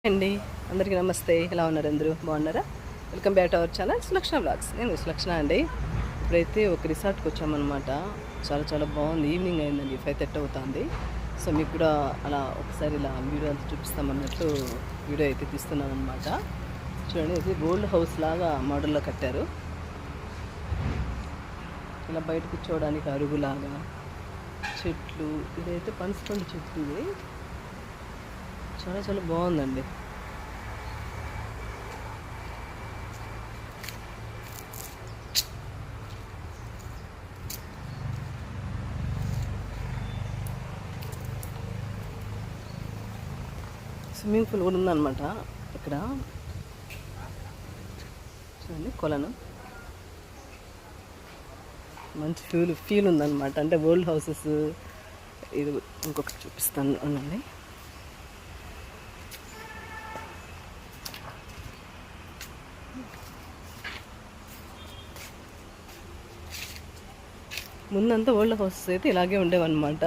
అండి, అందరికీ నమస్తే. ఎలా ఉన్నారు? అందరూ బాగున్నారా? Welcome back to our channel Sulakshana blogs. నేను సులక్షణ అండి. ఇప్పుడైతే ఒక రిసార్ట్కి వచ్చామన్నమాట. చాలా చాలా బాగుంది. ఈవినింగ్ అయిందండి, 5:30 అవుతుంది. సో మీకు కూడా అలా ఒకసారి ఇలా వీడియో అంతా చూపిస్తామన్నట్లు వీడియో అయితే తీస్తున్నాను అనమాట. చూడండి, ఇది గోల్డ్ హౌస్ లాగా మోడల్లో కట్టారు. ఇలా బయట కూర్చోవడానికి అరుగులాగా చెట్లు, ఇదైతే పనసపండు చెట్టు. ఇది చాలా చాలా బాగుందండి. స్విమ్మింగ్ పూల్ కూడా ఉందన్నమాట ఇక్కడ. చూడండి, కొలను మంచి ఫీల్ ఉందన్నమాట. అంటే ఓల్డ్ హౌసెస్. ఇది ఇంకొకటి చూపిస్తాను అనండి. ముందంతా ఓల్డ్ హౌసెస్ అయితే ఇలాగే ఉండేవన్నమాట.